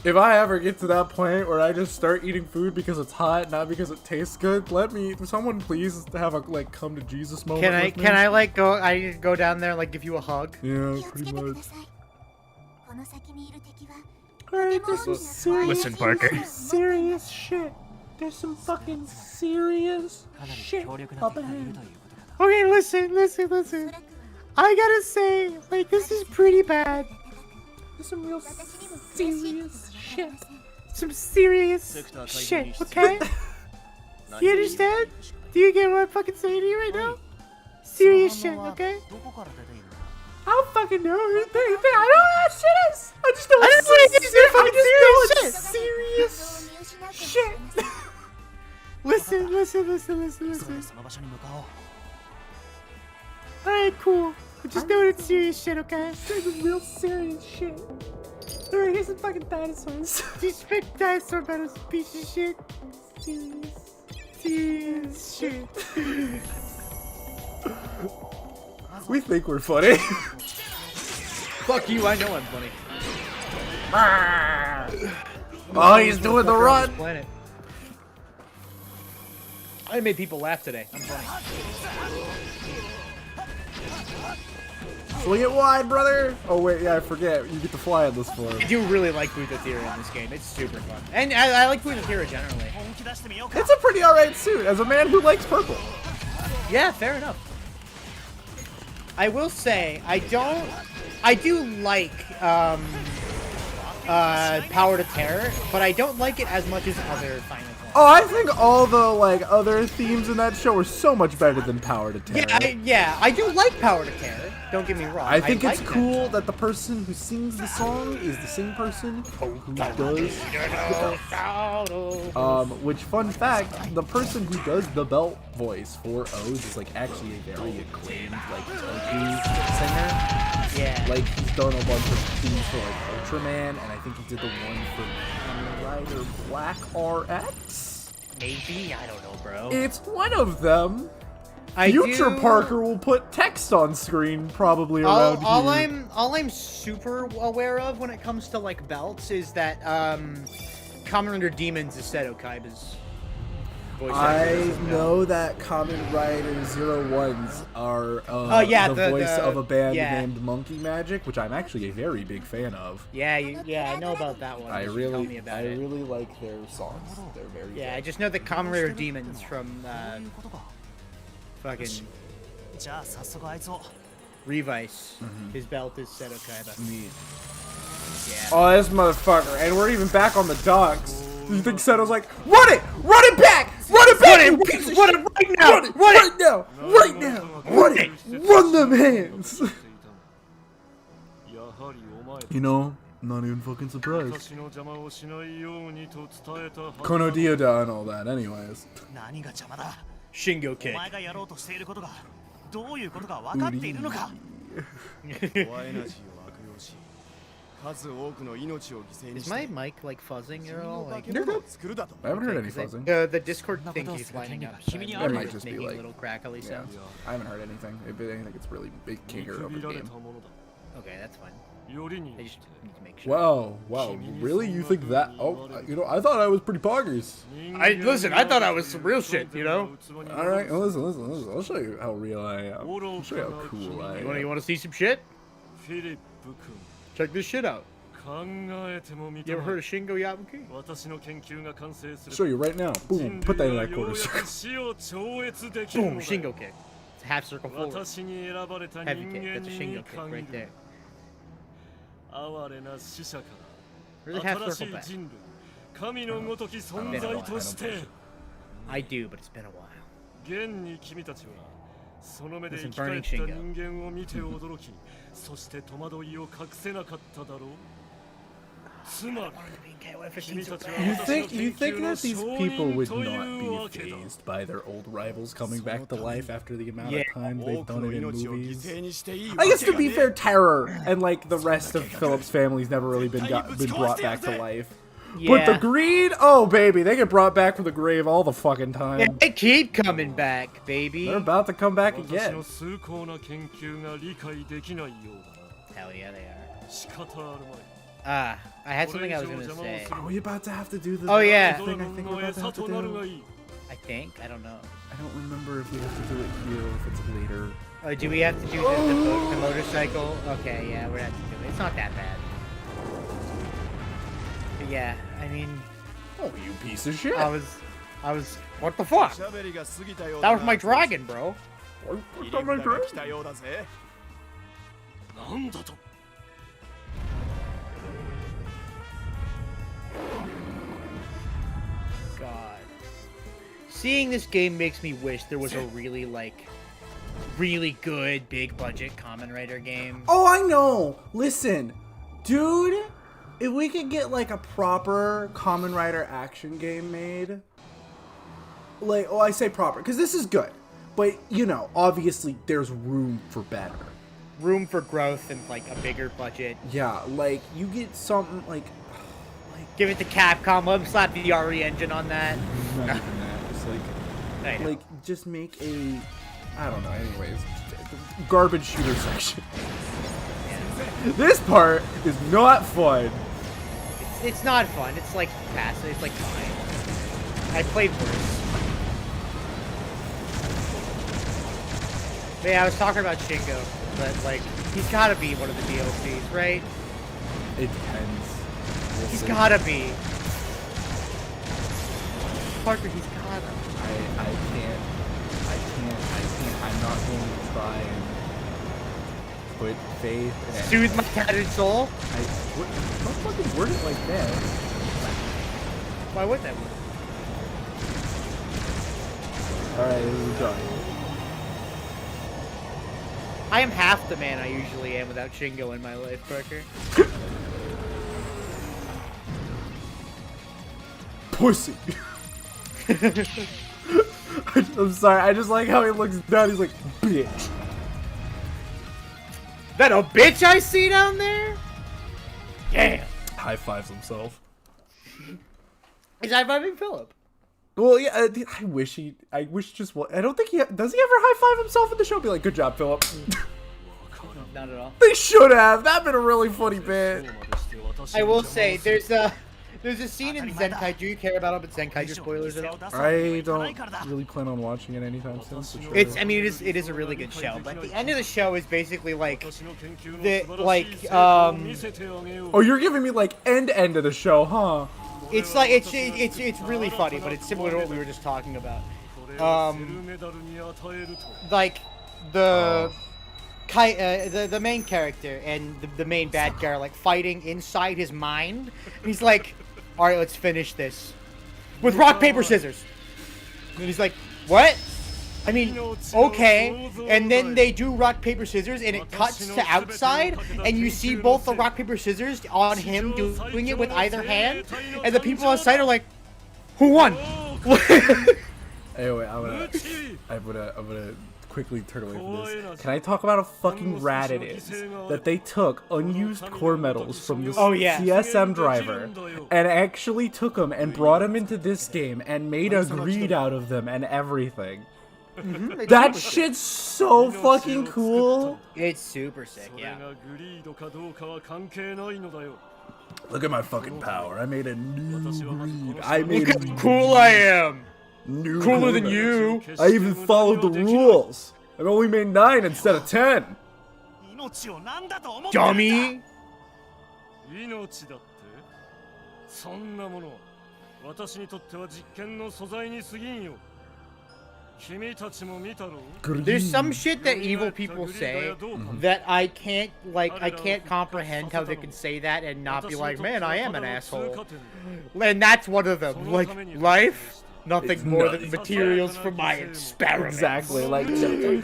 If I ever get to that point where I just start eating food because it's hot, not because it tastes good, someone please have a like come to Jesus moment. Can I like go down there and like give you a hug? Yeah, pretty much. Alright, there's some serious, Listen, Parker. serious shit. There's some fucking serious shit up ahead. Okay, listen. I gotta say, like, this is pretty bad. There's some real serious shit. Some serious shit, okay? You understand? Do you get what I'm fucking saying to you right now? Serious shit, okay? I don't fucking know. I don't know what that shit is. I just know it's serious shit. Listen. Alright, cool. I just know it's serious shit, okay? This is real serious shit. Alright, here's some fucking dinosaurs. These big dinosaur battles, piece of shit. Serious shit. We think we're funny. Fuck you, I know I'm funny. Oh, he's doing the run. Planet. I made people laugh today. I'm funny. Swing it wide, brother. Oh wait, yeah, I forget. You get to fly on this floor. I do really like PuToTyrannosaurus in this game. It's super fun. And I like PuToTyrannosaurus generally. It's a pretty alright suit, as a man who likes purple. Yeah, fair enough. I will say, I do like, Power to Terror, but I don't like it as much as other Final Fantasy. Oh, I think all the, like, other themes in that show are so much better than Power to Terror. I do like Power to Terror. Don't get me wrong. I think it's cool that the person who sings the song is the same person who does the belt. Which, fun fact, the person who does the belt voice for O's is, like, actually a very acclaimed, like, Toku singer. Yeah. Like, he's done a bunch of themes for, like, Ultraman, and I think he did the one for Kamen Rider Black RX? Maybe? I don't know, bro. It's one of them. Future Parker will put text on screen probably around here. All I'm super aware of when it comes to like belts is that Kamen Rider Demons is Seto Kaiba's voice actor. I know that Kamen Rider 01s are the voice of a band named Monkey Magic, which I'm actually a very big fan of. Yeah, I know about that one. I really like their songs. They're very good. I just know that Kamen Rider Demons from fucking Revice. His belt is Seto Kaiba. Yeah. Oh, this motherfucker. And we're even back on the docks. You think Seto's like, run it! Run it back! Run it back! You piece of shit! Run it right now! Run it right now! Right now! Run it! Run them hands! You know, I'm not even fucking surprised. Kono Dioda and all that, anyways. Shingo kick. Is my mic like fuzzing at all? Like, You're good. I haven't heard any fuzzing. The Discord thing keeps lining up. So It might just be like little crackly sounds. I haven't heard anything. If anything, it's really big kicker of the game. Okay, that's fine. I just need to make sure. Wow, really? You think that? Oh, you know, I thought I was pretty poggers. Listen, I thought I was some real shit, you know? Alright, listen. I'll show you how real I am. I'll show you how cool I am. You want to see some shit? Check this shit out. You ever heard of Shingo Yabuki? I'll show you right now. Boom, put that in that quarter circle. Boom, Shingo kick. It's a half circle forward. Heavy kick, that's a Shingo kick right there. Where's the half circle back? I do, but it's been a while. Listen, burning Shingo. You think that these people would not be fazed by their old rivals coming back to life after the amount of times they've done it in movies? I guess to be fair, Terror and like the rest of Philip's family's never really been brought back to life. Yeah. But the Greed, oh baby, they get brought back from the grave all the fucking time. Yeah, they keep coming back, baby. They're about to come back again. Hell yeah, they are. I had something I was gonna say. Are we about to have to do the Oh, yeah. thing I think we're about to have to do? I think. I don't know. I don't remember if we have to do it here or if it's later. Oh, do we have to do the motorcycle? Okay, yeah, we're gonna have to do it. It's not that bad. But yeah, I mean... Oh, you piece of shit. I was... What the fuck? That was my dragon, bro. What's on my dragon? God. Seeing this game makes me wish there was a really, like, really good big budget Kamen Rider game. Oh, I know. Listen, dude, if we could get like a proper Kamen Rider action game made, like, oh, I say proper because this is good, but you know, obviously there's room for better. Room for growth and like a bigger budget. Yeah, like you get something like give it to Capcom. Let them slap the RE engine on that. not even that. Just like just make a, I don't know. Anyways, garbage shooter section. Yeah. This part is not fun. It's not fun. It's like passive. It's like fine. I played worse. But yeah, I was talking about Shingo, but like he's got to be one of the DLCs, right? It depends. He's gotta be. Parker, he's gotta. I can't. I'm not going to try and put faith and Soothe my tattered soul? don't fucking word it like that. Why would that work? Alright, we're done. I am half the man I usually am without Shingo in my life, Parker. Pussy. I'm sorry, I just like how he looks down, he's like, bitch. That a bitch I see down there? Damn. High fives himself. He's high-fiving Philip. Well, yeah, I wish I don't think does he ever high five himself in the show? Be like, good job, Philip. Not at all. They should have. That'd been a really funny bit. I will say, there's a scene in Zenkai. Do you care about Zenkai spoilers at all? I don't really plan on watching it anytime soon. I mean, it is a really good show, but the end of the show is basically like Oh, you're giving me like end of the show, huh? it's like it's really funny, but it's similar to what we were just talking about. Like the main character and the main bad guy are like fighting inside his mind. And he's like, all right, let's finish this with rock, paper, scissors. And he's like, what? I mean, okay. And then they do rock, paper, scissors, and it cuts to outside, and you see both the rock, paper, scissors on him doing it with either hand, and the people outside are like, who won? Anyway, I'm gonna quickly turn away from this. Can I talk about how fucking rad it is that they took unused core medals from this CSM driver and actually took them and brought them into this game and made a greed out of them and everything? That shit's so fucking cool. It's super sick, yeah. Look at my fucking power. I made a new greed. Look how cool I am. Cooler than you. I even followed the rules. I only made 9 instead of 10. Dummy. There's some shit that evil people say that I can't comprehend how they can say that and not be like, man, I am an asshole. And that's one of them. Like, life, nothing more than materials for my experiment. Exactly, like,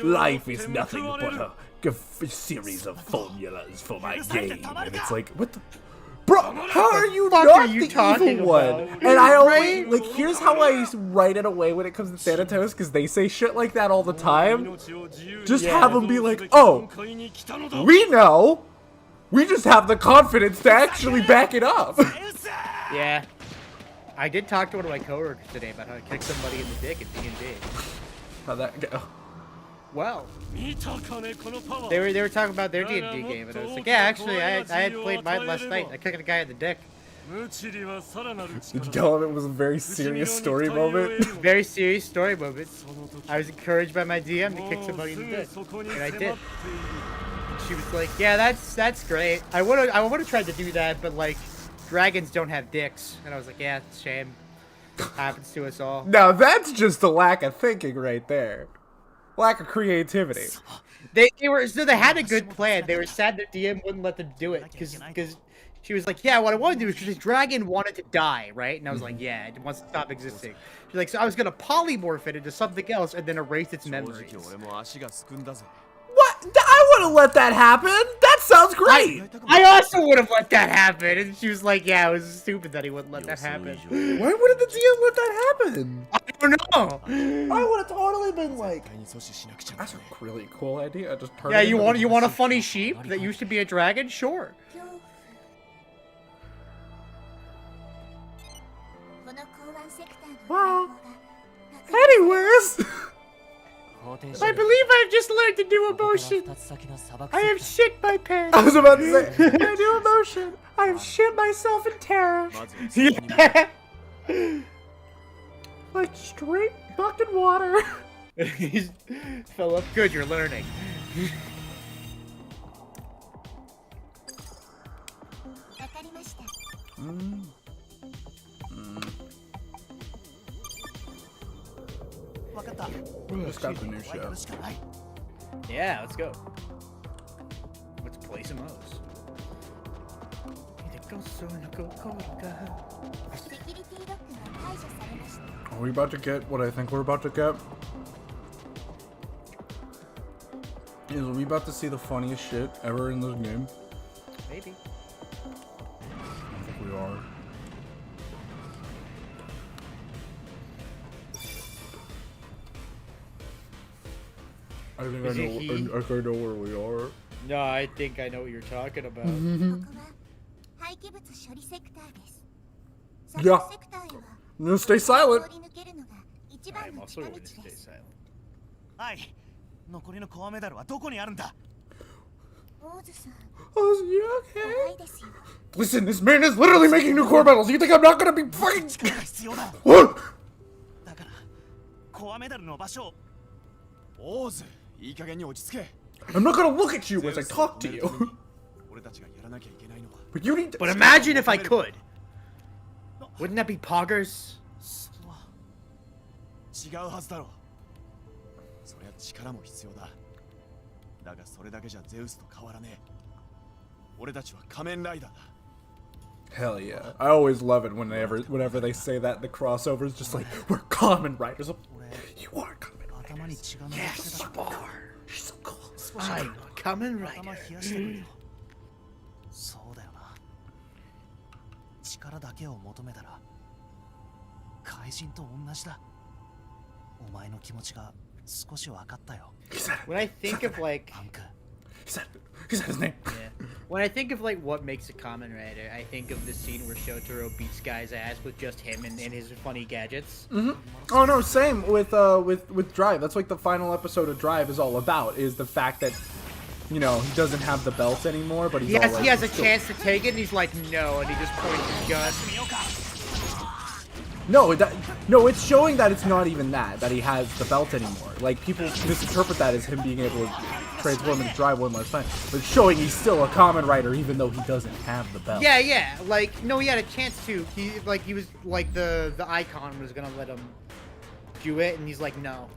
life is nothing but a series of formulas for my game. And it's like, what the... Bro, how are you not the evil one? And I only, like, here's how I write it away when it comes to Thanatos, because they say shit like that all the time. Just have them be like, oh, we know. We just have the confidence to actually back it up. Yeah. I did talk to one of my coworkers today about how to kick somebody in the dick in D&D. How'd that go? well. They were talking about their D&D game, and I was like, yeah, actually, I had played mine last night. I kicked a guy in the dick. Did you tell him it was a very serious story moment? Very serious story moment. I was encouraged by my DM to kick somebody in the dick, and I did. She was like, yeah, that's great. I would have tried to do that, but like, dragons don't have dicks. And I was like, yeah, it's a shame. Happens to us all. Now that's just a lack of thinking right there. Lack of creativity. They had a good plan. They were sad that DM wouldn't let them do it because she was like, yeah, what I want to do is because this dragon wanted to die, right? And I was like, yeah, it wants to stop existing. She's like, so I was gonna polymorph it into something else and then erase its memories. What? I would have let that happen. That sounds great. I also would have let that happen. And she was like, yeah, it was stupid that he wouldn't let that happen. Why wouldn't the DM let that happen? I don't know. I would have totally been like, that's a really cool idea. Just turn yeah, you want a funny sheep that used to be a dragon? Sure. Well, anyways. I believe I've just learned to do emotion. I have shit my pants. I was about to say, I do emotion. I have shit myself in terror. Yeah. Like straight fucking water. Philip, good, you're learning. Just got the new show. Yeah, let's go. Let's play some O's. Are we about to get what I think we're about to get? Are we about to see the funniest shit ever in this game? Maybe. I think we are. I think I know where we are. No, I think I know what you're talking about. Yeah. No, stay silent. I'm also going to stay silent. Oh, you okay? Listen, this man is literally making new core medals. You think I'm not gonna be fucking... What? I'm not gonna look at you as I talk to you. But you need to... But imagine if I could. Wouldn't that be poggers? Hell yeah. I always love it whenever they say that in the crossovers, just like, we're Kamen Riders. You are Kamen Riders. Yes, you are. She's so cool. I'm a Kamen Rider. そうだよな。力だけを求めたら怪人と同じだ。お前の気持ちが少し分かったよ。 When I think of like, He said his name. yeah. When I think of like what makes a Kamen Rider, I think of the scene where Shotaro beats Guy's ass with just him and his funny gadgets. Oh no, same with Drive. That's like the final episode of Drive is all about, is the fact that, you know, he doesn't have the belt anymore, but he's Yes, all like, he has a chance to take it, and he's like, no, and he just points his gun. No, it's showing that it's not even that he has the belt anymore. Like, people misinterpret that as him being able to transform into Drive one last time. But it's showing he's still a Kamen Rider even though he doesn't have the belt. Yeah, like, no, he had a chance to. He was, like, the icon was gonna let him do it, and he's like, no.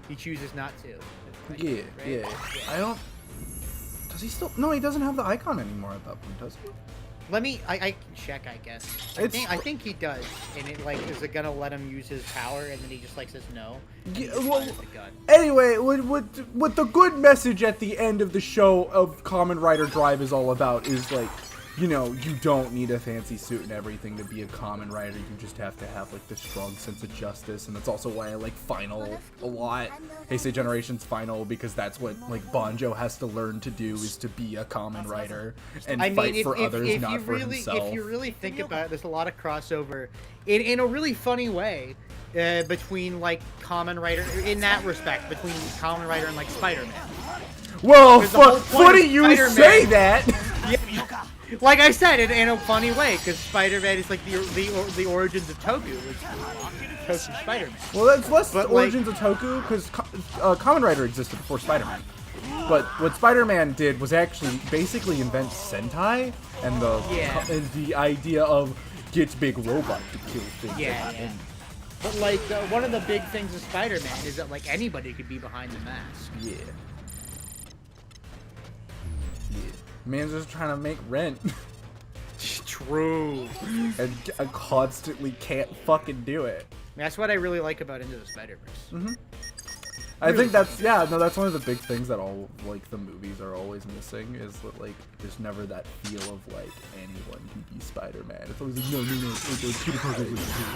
He chooses not to. Yeah, right? yeah. I don't... Does he still... No, he doesn't have the icon anymore at that point, does he? Let me... I can check, I guess. I think he does. And it, like, is it gonna let him use his power, and then he just, like, says no? Yeah, well, anyway, what the good message at the end of the show of Kamen Rider Drive is all about is, like, you know, you don't need a fancy suit and everything to be a Kamen Rider. You just have to have like this strong sense of justice, and that's also why I like Final a lot. Heisei Generation's Final, because that's what like Banjo has to learn to do, is to be a Kamen Rider and fight for others, not for himself. If you really think about it, there's a lot of crossover in a really funny way between like Kamen Rider in that respect, between Kamen Rider and like Spider-Man. Well, funny you say that. Yeah. Like I said, in a funny way, because Spider-Man is like the origins of Toku. Toku's Spider-Man. Well, that's less the origins of Toku, because Kamen Rider existed before Spider-Man. But what Spider-Man did was actually basically invent Sentai and the idea of get big robot to kill things. Yeah. But like one of the big things of Spider-Man is that like anybody could be behind the mask. Yeah. Man's just trying to make rent. True. And I constantly can't fucking do it. That's what I really like about Into the Spider-Verse. I think that's that's one of the big things that all like the movies are always missing, is that like there's never that feel of like anyone can be Spider-Man. It's always like no, Peter Parker was cool.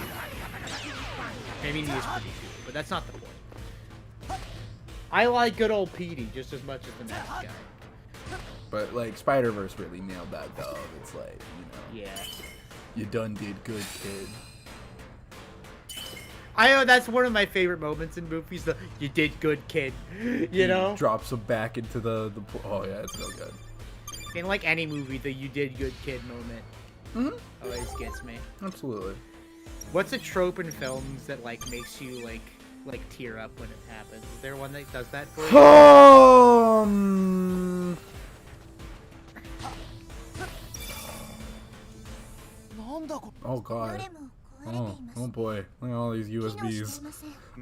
I mean, he is pretty cool, but that's not the point. I like good old Petey just as much as the next guy. But like Spider-Verse really nailed that though. It's like, you know, yeah, you done did good, kid. I know that's one of my favorite moments in movies. The "you did good, kid," you know. Drops him back into the. Oh yeah, it's real good. In like any movie, the "you did good, kid" moment always gets me. Absolutely. What's a trope in films that like makes you like tear up when it happens? Is there one that does that for you? Oh god. Oh boy. Look at all these USBs.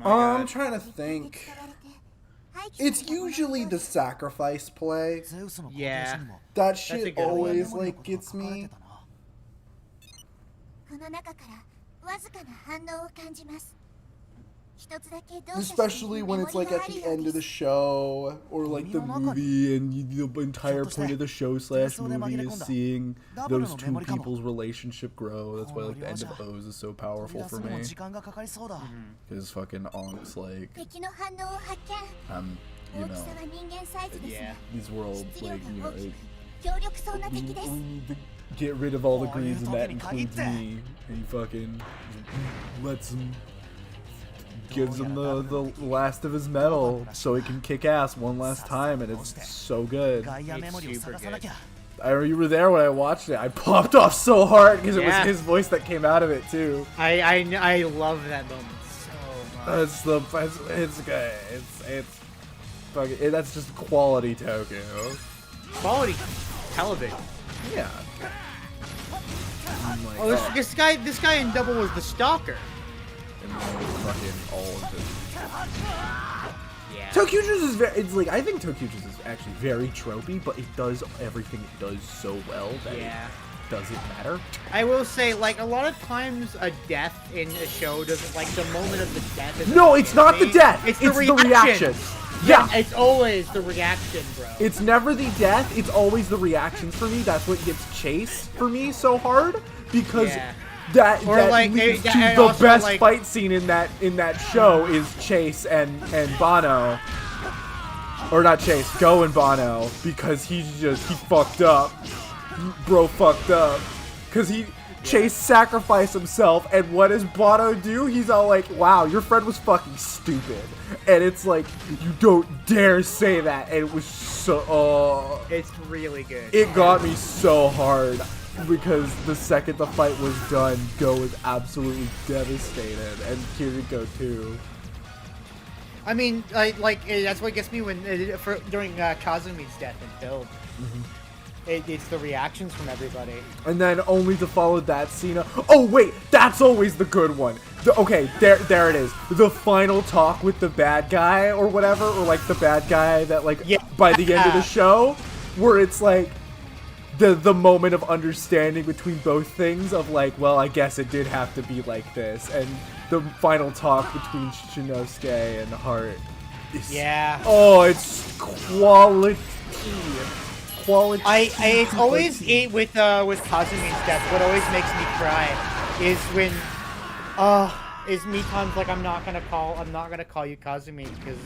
I'm trying to think. It's usually the sacrifice play. Yeah. That shit always like gets me. Especially when it's like at the end of the show or like the movie, and the entire point of the show / movie is seeing those two people's relationship grow. That's why like the end of O's is so powerful for me. Because fucking Onk's like, you know, these worlds like, you know, we need to get rid of all the greens, and that includes me. And he fucking lets him. Gives him the last of his metal so he can kick ass one last time, and it's so good. It's super good. You were there when I watched it. I popped off so hard because it was his voice that came out of it too. I love that moment so much. It's good. It's fucking. That's just quality Tokyo. Quality television. Yeah. Like, oh, this guy in Double was the stalker. And fucking all of it. Yeah. Tokyujus is very. It's like, I think Tokyujus is actually very tropey, but it does everything it does so well that it doesn't matter. I will say, like, a lot of times a death in a show doesn't, like, the moment of the death. No, it's not the death. It's the reaction. Yeah. It's always the reaction, bro. It's never the death. It's always the reactions for me. That's what gets Chase for me so hard, because. Yeah. That leads to the best fight scene in that show is Chase and Bono, or not Chase, Go and Bono, because he fucked up, bro fucked up, because Chase sacrificed himself, and what does Bono do? He's all like, wow, your friend was fucking stupid, and it's like, you don't dare say that, and it was so, it's really good. It got me so hard. Because the second the fight was done, Go was absolutely devastated, and Kiriko too. I mean, like that's what gets me when during Kazumi's death in Build. It's the reactions from everybody. And then only to follow that scene. Oh wait, that's always the good one. Okay, there it is. The final talk with the bad guy or whatever, or like the bad guy that like by the end of the show, where it's like. The moment of understanding between both things of like, well, I guess it did have to be like this, and the final talk between Shinosuke and Heart is, it's quality quality. It's always with Kazumi's death. What always makes me cry is when is Mikan's like, I'm not gonna call you Kazumi because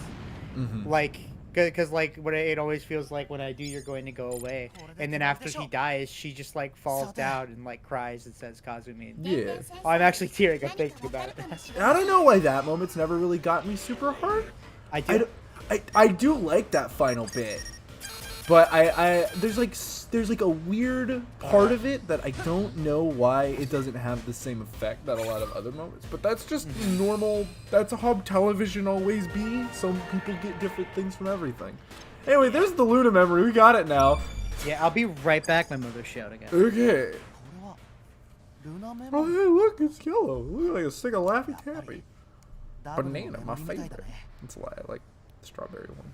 because like what it always feels like when I do, you're going to go away, and then after he dies, she just like falls down and like cries and says Kazumi. Yeah. Oh, I'm actually tearing up thinking about it. I don't know why that moment's never really got me super hard. I do like that final bit, but there's like a weird part of it that I don't know why it doesn't have the same effect that a lot of other moments. But that's just normal. That's how television always be. Some people get different things from everything. Anyway, there's the Luna memory. We got it now. Yeah, I'll be right back. My mother's shouting at me. Okay. Oh hey, look, it's yellow. Look like a stick of Laffy Taffy. Banana, my favorite. That's why I like the strawberry one.